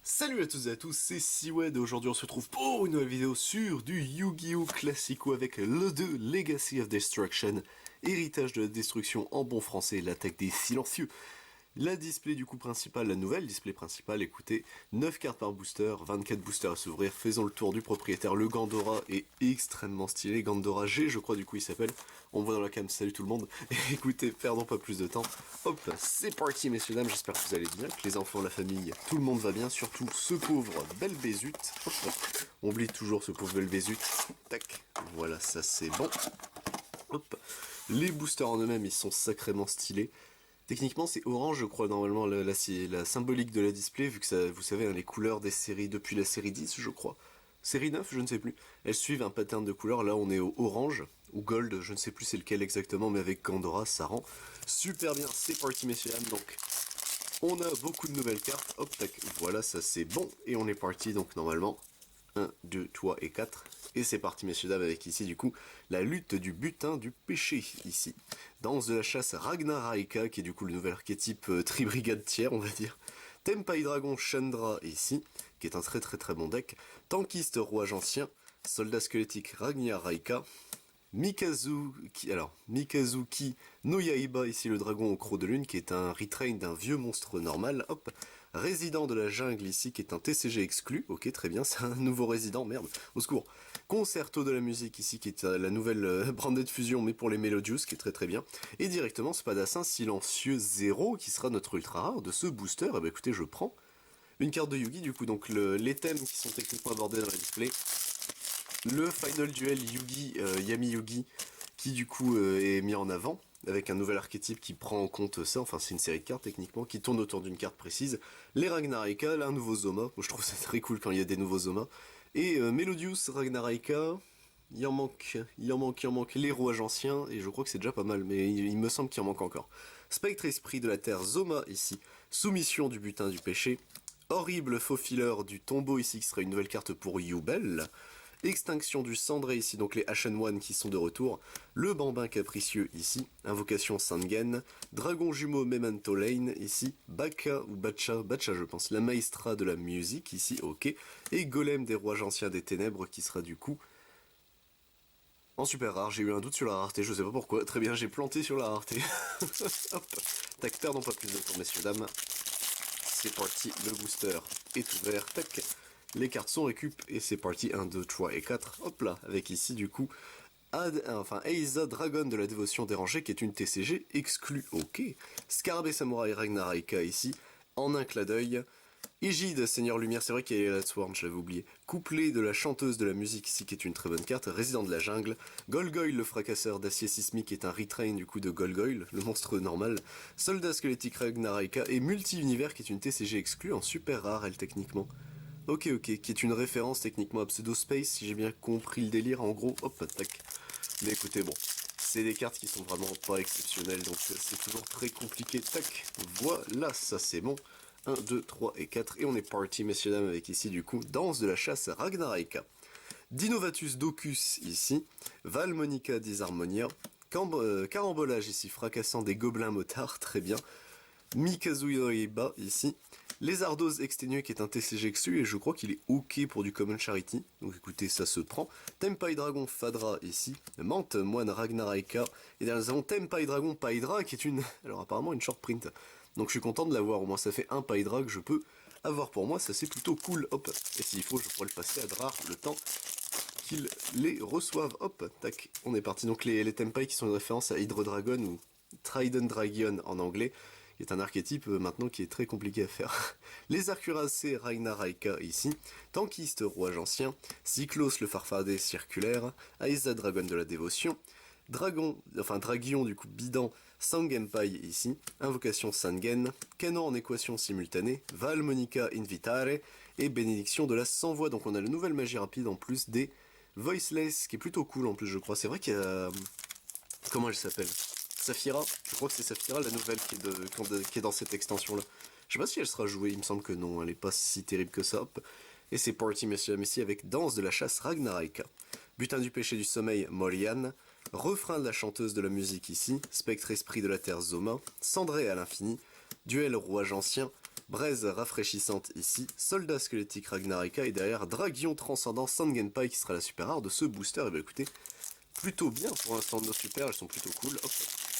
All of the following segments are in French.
Salut à tous et à tous, c'est Siwed et aujourd'hui on se retrouve pour une nouvelle vidéo sur du Yu-Gi-Oh! Classico avec le 2 Legacy of Destruction, héritage de la destruction en bon français, l'attaque des silencieux. La display du coup principal, la nouvelle display principale, écoutez, 9 cartes par booster, 24 boosters à s'ouvrir, faisons le tour du propriétaire, le Gandora est extrêmement stylé, Gandora G je crois du coup il s'appelle, on voit dans la cam, salut tout le monde, et écoutez, perdons pas plus de temps, hop, c'est parti messieurs dames, j'espère que vous allez bien, que les enfants, la famille, tout le monde va bien, surtout ce pauvre Belbézut, hop, on oublie toujours ce pauvre Belbézut, tac, voilà ça c'est bon, hop, les boosters en eux-mêmes ils sont sacrément stylés. Techniquement, c'est orange, je crois, normalement, la symbolique de la display, vu que ça, vous savez, hein, les couleurs des séries, depuis la série 10, je crois. Série 9, je ne sais plus. Elles suivent un pattern de couleurs. Là, on est au orange, ou gold, je ne sais plus c'est lequel exactement, mais avec Gandora, ça rend super bien. C'est parti, messieurs, dames, donc. On a beaucoup de nouvelles cartes. Hop, tac, voilà, ça c'est bon. Et on est parti, donc, normalement. 1, 2, 3 et 4. Et c'est parti messieurs dames avec ici du coup la lutte du butin du péché ici. Danse de la chasse Ragnaraka qui est du coup le nouvel archétype tribrigade tiers on va dire. Tenpai Dragon Chandra ici qui est un très bon deck. Tankiste rouage ancien. Soldat squelettique Ragnaraka. Mikazuki no Yaiba, ici le dragon au croc de lune, qui est un retrain d'un vieux monstre normal, hop. Résident de la jungle ici, qui est un TCG exclu, ok très bien, c'est un nouveau résident, merde, au secours. Concerto de la musique ici, qui est la nouvelle branded fusion, mais pour les Melodious, qui est très bien. Et directement, Spadassin Silencieux 0, qui sera notre ultra rare de ce booster, eh ben écoutez, je prends une carte de Yugi, du coup, donc les thèmes qui sont techniquement abordés dans la display. Le Final Duel Yugi, Yami Yugi, qui du coup est mis en avant, avec un nouvel archétype qui prend en compte ça, enfin c'est une série de cartes techniquement, qui tourne autour d'une carte précise. Les Ragnaraka, là un nouveau Zoma, moi je trouve ça très cool quand il y a des nouveaux Zomas. Et Melodious, Ragnaraka, il en manque les rouages anciens, et je crois que c'est déjà pas mal, mais il me semble qu'il en manque encore. Spectre Esprit de la Terre, Zoma ici, Soumission du butin du péché, Horrible Faux Filler du tombeau ici, qui sera une nouvelle carte pour Yubel. Extinction du cendré ici, donc les Ashen One qui sont de retour. Le bambin capricieux ici. Invocation Sangen. Dragon jumeau Memento Lane ici. Baka ou Bacha je pense. La maestra de la musique ici, ok. Et Golem des rouages anciens des ténèbres qui sera du coup en super rare. J'ai eu un doute sur la rareté, je sais pas pourquoi. Très bien, j'ai planté sur la rareté. Hop. Tac, perdons pas plus de temps messieurs dames. C'est parti, le booster est ouvert. Tac. Les cartes sont récup et c'est parti 1, 2, 3 et 4. Hop là, avec ici du coup Eiza Dragon de la dévotion dérangée qui est une TCG exclue. Ok. Scarabée Samouraï Ragnaraka ici, en un clin d'œil. Égide Seigneur Lumière, c'est vrai qu'il y a la Sworn, je l'avais oublié. Couplet de la chanteuse de la musique ici qui est une très bonne carte. Résident de la jungle. Golgoyle le fracasseur d'acier sismique qui est un retrain du coup de Golgoyle, le monstre normal. Soldat squelettique Ragnaraka et Multi-Univers qui est une TCG exclue en super rare elle techniquement. Ok, qui est une référence techniquement à Pseudo Space, si j'ai bien compris le délire, en gros, hop, tac. Mais écoutez, bon, c'est des cartes qui sont vraiment pas exceptionnelles, donc c'est toujours très compliqué, tac. Voilà, ça c'est bon. 1, 2, 3 et 4, et on est parti, messieurs dames, avec ici, du coup, Danse de la chasse Ragnaraka. Dinovatus Docus, ici. Valmonica Disharmonia. Carambolage, ici, fracassant des gobelins motards, très bien. Mikazuyoiba, ici. Lézardos Exténué qui est un TCG exclu et je crois qu'il est ok pour du Common Charity, donc écoutez ça se prend. Tenpai Dragon Fadra ici, Mante Moine Ragnaraka, et derrière nous avons Tenpai Dragon Paidra qui est une, alors apparemment une short print, donc je suis content de l'avoir, au moins ça fait un Paidra que je peux avoir pour moi, ça c'est plutôt cool, hop, et s'il faut je pourrais le passer à Drar le temps qu'ils les reçoivent, hop, tac, on est parti, donc les Tenpai qui sont une référence à Hydro Dragon ou Trident Dragon en anglais, qui est un archétype maintenant qui est très compliqué à faire. Les Arcuracées Ragnaraka ici, Tankiste rouage ancien, Cyclos le farfadet circulaire, Aiza Dragon de la dévotion, Dragion du coup bidant Sangenpai ici, Invocation Sangen, Canon en équation simultanée, Valmonica Invitare et Bénédiction de la sans-voix. Donc on a la nouvelle magie rapide en plus des Voiceless, qui est plutôt cool en plus je crois. C'est vrai qu'il y a... Comment elle s'appelle ? Saphira, je crois que c'est Saphira la nouvelle qui est dans cette extension là. Je sais pas si elle sera jouée, il me semble que non, elle est pas si terrible que ça. Hop. Et c'est parti messieurs et messieurs avec Danse de la chasse Ragnaraka. Butin du péché du sommeil Morian. Refrain de la chanteuse de la musique ici. Spectre esprit de la terre Zoma. Cendré à l'infini. Duel rouage ancien. Braise rafraîchissante ici, Soldat squelettique Ragnaraka et derrière Dragion transcendant Sangenpai qui sera la super rare de ce booster. Et bah écoutez, plutôt bien pour l'instant de nos super, elles sont plutôt cool. Hop,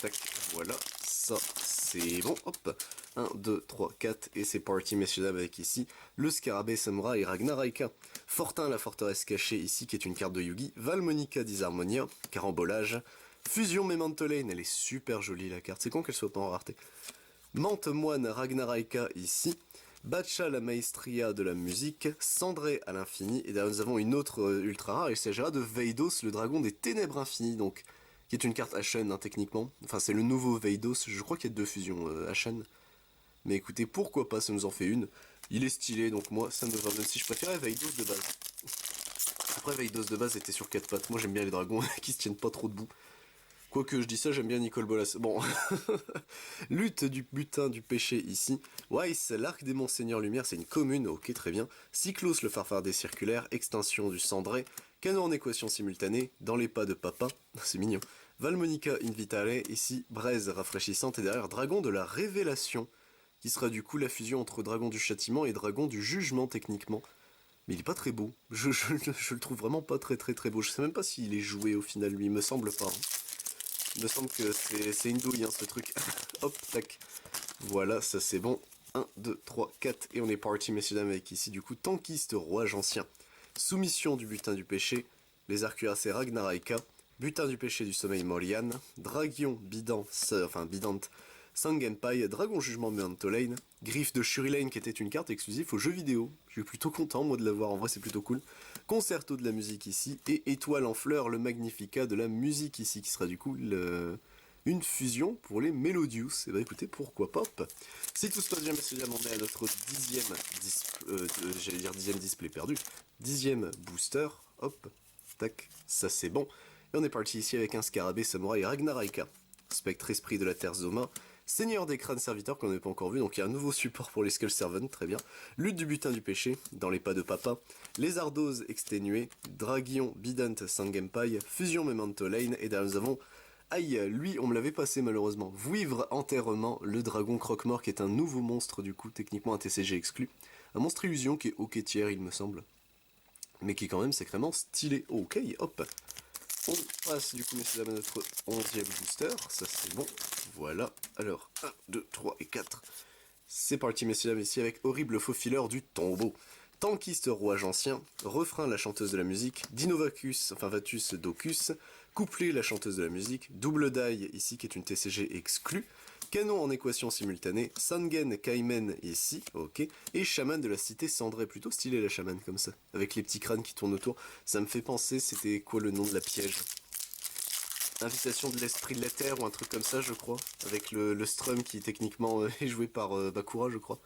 tac, voilà, ça c'est bon. Hop, 1, 2, 3, 4 et c'est parti messieurs dames avec ici le Scarabée Samurai Ragnaraka. Fortin la forteresse cachée ici qui est une carte de Yugi. Valmonica Disharmonia, carambolage. Fusion Memento Lane, elle est super jolie la carte, c'est con qu'elle soit pas en rareté. Mante Moine Ragnaraka ici, Batcha la maestria de la musique, Cendré à l'infini, et là nous avons une autre ultra rare, il s'agira de Veidos, le dragon des ténèbres infinies, donc, qui est une carte Ashen hein, techniquement, enfin c'est le nouveau Veidos, je crois qu'il y a deux fusions Ashen, mais écoutez, pourquoi pas, ça nous en fait une, il est stylé, donc moi ça me va, même si je préférais Veidos de base. Après Veidos de base était sur 4 pattes, moi j'aime bien les dragons qui se tiennent pas trop debout. Quoique je dis ça, j'aime bien Nicole Bolas. Bon. Lutte du butin du péché ici. Weiss, l'arc des Monseigneurs Lumière, c'est une commune, ok très bien. Cyclos, le farfadet circulaire. Extinction du cendré. Canon en équation simultanée. Dans les pas de papa. C'est mignon. Valmonica Invitale, ici. Braise rafraîchissante et derrière Dragon de la Révélation. Qui sera du coup la fusion entre Dragon du Châtiment et Dragon du Jugement techniquement. Mais il est pas très beau. Je le trouve vraiment pas très beau. Je sais même pas s'il est joué au final lui, il me semble pas. Hein. Il me semble que c'est une douille, hein, ce truc. Hop, tac. Voilà, ça c'est bon. 1, 2, 3, 4. Et on est parti, messieurs, dames, avec ici, du coup, Tankiste, Rouage Ancien. Soumission du butin du péché. Les Arcuacées Ragnaraka. Butin du péché du sommeil Morian. Dragion, Bidant, enfin, Bidante. Sangenpai, Dragon Jugement Memento Lane. Griffe de Shurilane qui était une carte exclusive aux jeux vidéo. Je suis plutôt content, moi, de l'avoir. En vrai, c'est plutôt cool. Concerto de la musique ici, et Étoile en fleurs, le Magnificat de la musique ici, qui sera du coup une fusion pour les Melodious. Et bah écoutez, pourquoi pas. Si tout se passe bien, messieurs, on est à notre dixième display perdu, 10e booster, hop, tac, ça c'est bon. Et on est parti ici avec un Scarabée Samurai Ragnaraka, Spectre Esprit de la Terre Zoma, Seigneur des crânes serviteurs qu'on n'avait pas encore vu, donc il y a un nouveau support pour les Skull Servants, très bien. Lutte du butin du péché, dans les pas de papa. Lézardose exténuée, Dragion Bidant Sangenpai, Fusion Memento Lane, et derrière nous avons... Aïe, lui on me l'avait passé malheureusement. Vouivre Enterrement, le dragon croque-mort qui est un nouveau monstre du coup, techniquement un TCG exclu. Un monstre illusion qui est ok tiers il me semble. Mais qui est quand même sacrément stylé. Ok, hop. On passe du coup messieurs dames à notre 11e booster, ça c'est bon, voilà, alors 1, 2, 3 et 4, c'est parti messieurs dames ici avec Horrible Faux Fileur du Tombeau, Tankiste Rouage Ancien, Refrain la chanteuse de la musique, Dinovacus, enfin Vatus Docus, Couplet la chanteuse de la musique, Double Die ici qui est une TCG exclue, Canon en équation simultanée, Sangen Kaimen ici, ok, et Chaman de la cité cendrée, plutôt stylé la Chaman comme ça, avec les petits crânes qui tournent autour, ça me fait penser, c'était quoi le nom de la piège? Invitation de l'esprit de la terre ou un truc comme ça je crois, avec le Strum qui techniquement est joué par Bakura je crois.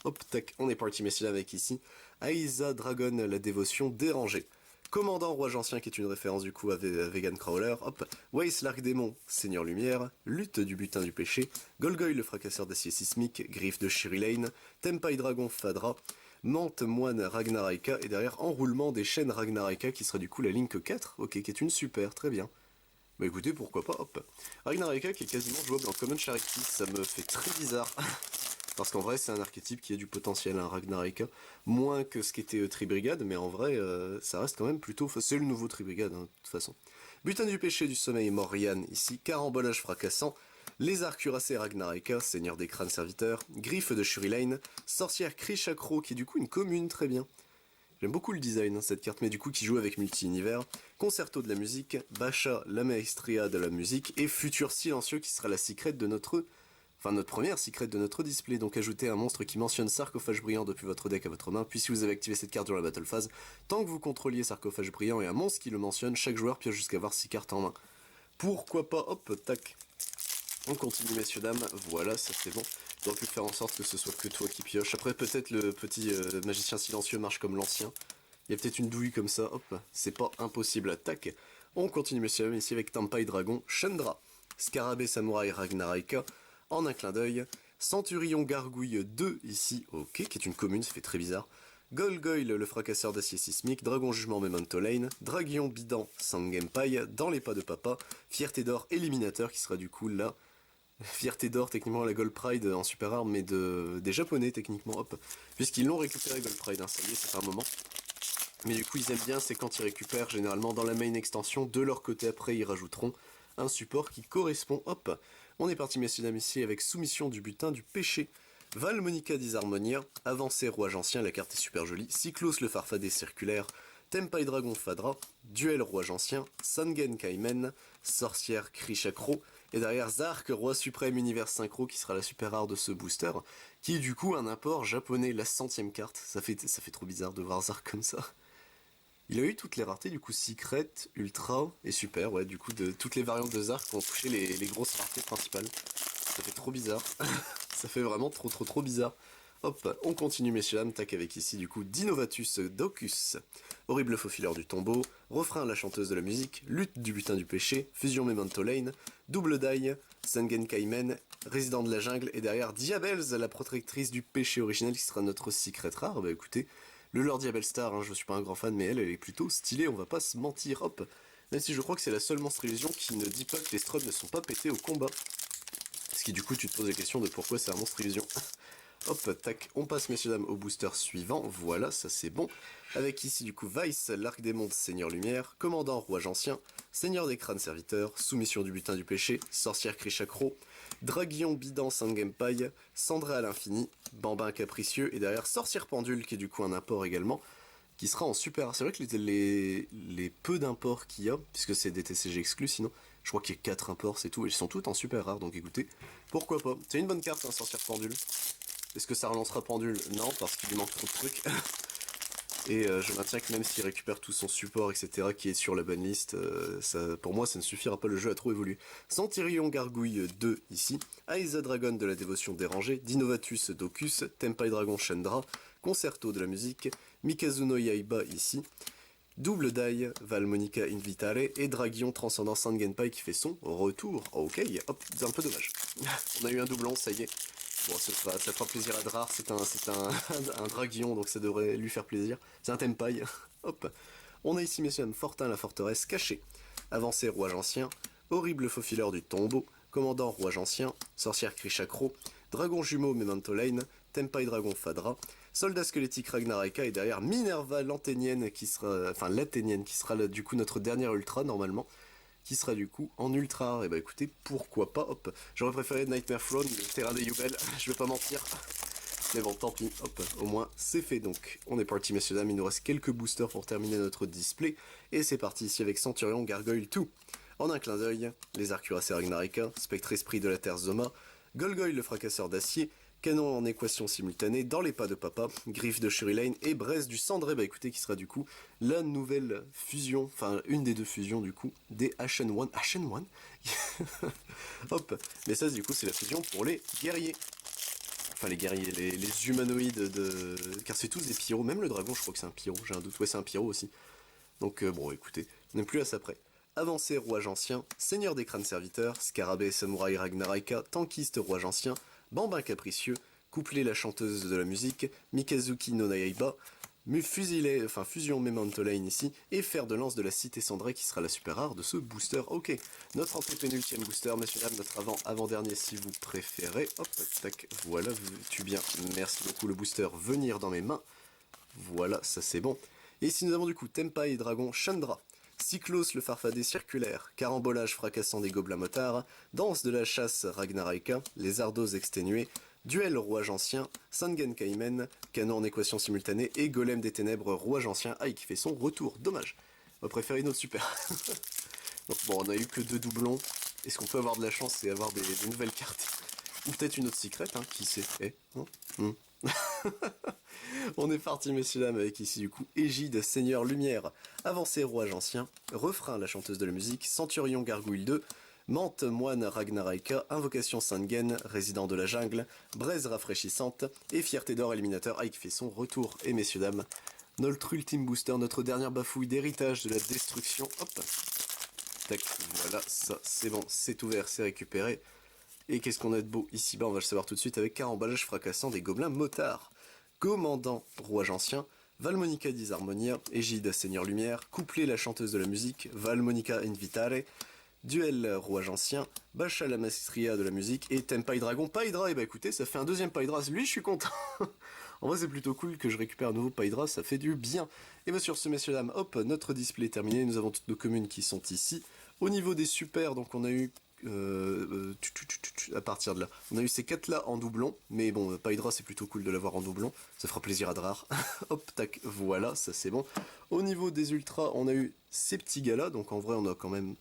Hop tac, on est parti messieurs avec ici, Aiza Dragon la dévotion dérangée. Commandant Rouage Ancien qui est une référence du coup à Vegan Crawler, hop, Weiss l'Arc Démon, Seigneur Lumière, Lutte du butin du péché, Golgoy le fracasseur d'acier sismique, Griffe de Shurilane, Tempai Dragon Fadra, Mante Moine Ragnaraka et derrière Enroulement des chaînes Ragnaraka qui sera du coup la Link 4, ok, qui est une super, très bien. Bah écoutez, pourquoi pas, hop. Ragnaraka qui est quasiment jouable en Common Charity, ça me fait très bizarre. Parce qu'en vrai, c'est un archétype qui a du potentiel, un Ragnaraka. Moins que ce qu'était Tribrigade, mais en vrai, ça reste quand même plutôt... C'est le nouveau Tribrigade, hein, de toute façon. Butin du péché du sommeil Morian, ici. Carambolage fracassant. Lézard cuirassé Ragnaraka, seigneur des crânes serviteurs. Griffe de Shurilane. Sorcière Krishakro, qui est du coup une commune, très bien. J'aime beaucoup le design, hein, cette carte, mais du coup qui joue avec multi-univers. Concerto de la musique. Bacha, la maestria de la musique. Et Futur Silencieux, qui sera la secret de notre... Enfin, notre première secret de notre display, donc ajoutez un monstre qui mentionne Sarcophage Brillant depuis votre deck à votre main, puis si vous avez activé cette carte durant la battle phase, tant que vous contrôliez Sarcophage Brillant et un monstre qui le mentionne, chaque joueur pioche jusqu'à avoir 6 cartes en main. Pourquoi pas, hop, tac. On continue messieurs dames, voilà, ça c'est bon. J'aurais pu faire en sorte que ce soit que toi qui pioche. Après peut-être le petit magicien silencieux marche comme l'ancien. Il y a peut-être une douille comme ça, hop, c'est pas impossible, tac. On continue messieurs dames ici avec Tempai Dragon, Chandra, Scarabée Samurai Ragnaraka, en un clin d'œil, Centurion Gargouille 2 ici, ok, qui est une commune, ça fait très bizarre. Golgoyle, le fracasseur d'acier sismique, Dragon Jugement Memento Lane, Dragion Bidant Sangenpai, dans les pas de papa, Fierté d'or éliminateur qui sera du coup là, Fierté d'or, techniquement, la Gold Pride en super rare, mais des japonais, techniquement, hop. Puisqu'ils l'ont récupéré, Gold Pride, hein, ça y est, c'est un moment. Mais du coup, ils aiment bien, c'est quand ils récupèrent, généralement, dans la main extension, de leur côté, après, ils rajouteront un support qui correspond, hop. On est parti, messieurs, dames, ici, avec soumission du butin du péché. Valmonica Disharmonia, avancée rouage ancien, la carte est super jolie. Cyclos le farfadet circulaire, Tempai Dragon Fadra, Duel rouage ancien, Sangen Kaimen, Sorcière Krishakro, et derrière Zark, Roi Suprême Univers Synchro, qui sera la super rare de ce booster, qui est du coup un import japonais, la 100ème carte. Ça fait trop bizarre de voir Zark comme ça. Il a eu toutes les raretés, du coup Secret, Ultra et Super, ouais, du coup de toutes les variantes de Zark ont touché les grosses raretés principales. Ça fait trop bizarre. Ça fait vraiment trop bizarre. Hop, on continue messieurs dames, tac avec ici du coup Dinovatus Docus, horrible faux fileur du tombeau, refrain la chanteuse de la musique, lutte du butin du péché, fusion Memento Lane, double die, Sangen Kaimen, résident de la jungle, et derrière Diabels, la protectrice du péché originel qui sera notre secret rare. Bah écoutez, le Lord Diabel Star, hein, je suis pas un grand fan mais elle est plutôt stylée, on va pas se mentir, hop. Même si je crois que c'est la seule monstre illusion qui ne dit pas que les strobes ne sont pas pétés au combat. Ce qui du coup tu te poses la question de pourquoi c'est un monstre illusion. Hop, tac, on passe messieurs dames au booster suivant, voilà, ça c'est bon. Avec ici du coup Vice, l'Arc des Mondes, Seigneur Lumière, Commandant Rouage Ancien, Seigneur des Crânes Serviteurs, Soumission du Butin du Péché, Sorcière Krishakro, Draguion Bidan Sangenpai, Cendré à l'infini, Bambin Capricieux, et derrière Sorcière Pendule, qui est du coup un import également, qui sera en super. C'est vrai que les peu d'imports qu'il y a, puisque c'est des TCG exclus sinon, je crois qu'il y a 4 imports, c'est tout, et ils sont tous en super rare, donc écoutez, pourquoi pas. C'est une bonne carte, hein, Sorcière Pendule. Est-ce que ça relancera Pendule? Non, parce qu'il lui manque trop de trucs. Et je maintiens que même s'il récupère tout son support, etc., qui est sur la banlist, pour moi, ça ne suffira pas, le jeu a trop évolué. Centurion Gargouille 2, ici. Aiza Dragon de la dévotion dérangée. Dinovatus Docus. Tempai Dragon Chandra. Concerto de la musique. Mikazuno Yaiba, ici. Double die, Valmonica Invitare, et Draguion Transcendant Sangenpai qui fait son retour. Ok, hop, c'est un peu dommage. On a eu un doublon, ça y est. Bon, ça fera plaisir à Drar, c'est un Draguion, donc ça devrait lui faire plaisir. C'est un Tempai. Hop. On a ici, messieurs, dames, Fortin la forteresse cachée. Avancée rouage ancien, horrible faux fileur du tombeau, commandant rouage ancien, sorcière Krishakro, dragon jumeau Memento Lane, Tempai Dragon Fadra, soldat squelettique Ragnaraka, et derrière Minerva l'Athénienne qui sera, du coup notre dernière ultra normalement, qui sera du coup en ultra. Et bah écoutez, pourquoi pas, hop. J'aurais préféré Nightmare Throne, le terrain des Yubel, je vais pas mentir. Mais bon, tant pis, hop, au moins c'est fait. Donc on est parti messieurs dames, il nous reste quelques boosters pour terminer notre display. Et c'est parti ici avec Centurion Gargoyle 2. En un clin d'œil, les Arcuras et Ragnaraka, Spectre Esprit de la Terre Zoma, Golgoy le fracasseur d'acier, Canon en équation simultanée, Dans les pas de papa, Griffe de Shurilane et Braise du Cendré, bah écoutez, qui sera du coup la nouvelle fusion, enfin une des deux fusions du coup, des HN1. HN1 Hop, mais ça du coup c'est la fusion pour les guerriers. Enfin les guerriers, les humanoïdes de... Car c'est tous des pyros, même le dragon je crois que c'est un pyro, j'ai un doute, ouais c'est un pyro aussi. Donc bon écoutez, on n'est plus à ça près. Avancé rouage ancien, Seigneur des crânes serviteurs, Scarabée samouraï Ragnaraka, Tankiste rouage ancien, Bambin capricieux, Couplet la chanteuse de la musique, Mikazuki no Nayaiba, fusion Memento Lane ici, et fer de lance de la cité cendrée qui sera la super rare de ce booster. Ok, notre antépénultième booster, messieurs dames, notre avant-dernier si vous préférez. Hop, tac, voilà, tu bien, merci beaucoup le booster, venir dans mes mains. Voilà, ça c'est bon. Et ici nous avons du coup Tempai Dragon Chandra, Cyclos le farfadet circulaire, Carambolage fracassant des gobelins motards, Danse de la chasse Ragnaraka, Les ardos exténués, Duel rouage ancien, Sangen Kaimen, Canon en équation simultanée et Golem des ténèbres rouage ancien, aïe qui fait son retour, dommage. On va préférer une autre super. Donc bon, on a eu que 2 doublons, est-ce qu'on peut avoir de la chance et avoir des nouvelles cartes? Ou peut-être une autre secret, hein, qui sait. On est parti messieurs dames avec ici du coup Égide Seigneur Lumière, Avancée rouage ancien, Refrain la chanteuse de la musique, Centurion Gargouille 2, Mante moine Ragnaraka, Invocation Sangen, Résident de la jungle, Braise rafraîchissante et Fierté d'or éliminateur qui fait son retour. Et messieurs dames, notre ultime booster, notre dernière bafouille d'héritage de la destruction. Hop, tac, voilà, ça c'est bon, c'est ouvert, c'est récupéré. Et qu'est-ce qu'on a de beau ici? Bah on va le savoir tout de suite avec Carambolage fracassant des gobelins motards. Commandant rouage ancien, Valmonica Disharmonia, Égide Seigneur Lumière, Couplet la chanteuse de la musique, Valmonica Invitare, Duel rouage ancien, Bacha la maestria de la musique et Tenpai Dragon Paidra. Et bah écoutez, ça fait un deuxième Paidra, lui je suis content. En vrai c'est plutôt cool que je récupère un nouveau Paidra, ça fait du bien. Et bah sur ce messieurs dames, hop, notre display est terminé, nous avons toutes nos communes qui sont ici. Au niveau des super, donc on a eu à partir de là. On a eu ces 4 là en doublon, mais bon, Paidra c'est plutôt cool de l'avoir en doublon, ça fera plaisir à Drar. Hop, tac, voilà, ça c'est bon. Au niveau des ultras, on a eu ces petits gars là, donc en vrai on a quand même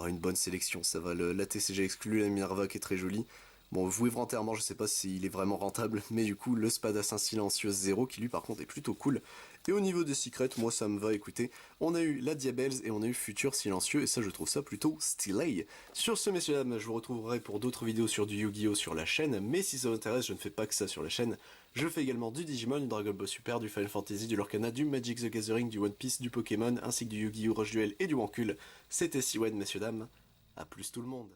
une bonne sélection, ça va. La TCG exclue, la Minerva qui est très jolie. Bon, vous entièrement, je sais pas s'il est vraiment rentable, mais du coup, le Spadassin Silencieuse 0 qui lui par contre est plutôt cool. Et au niveau des secrets, moi ça me va, écoutez, on a eu la Diabels et on a eu Futur Silencieux, et ça je trouve ça plutôt stylé. Sur ce messieurs dames, je vous retrouverai pour d'autres vidéos sur du Yu-Gi-Oh sur la chaîne, mais si ça vous intéresse, je ne fais pas que ça sur la chaîne. Je fais également du Digimon, du Dragon Ball Super, du Final Fantasy, du Lorcana, du Magic the Gathering, du One Piece, du Pokémon, ainsi que du Yu-Gi-Oh Rush Duel et du Wankul. C'était Siwen messieurs dames, à plus tout le monde.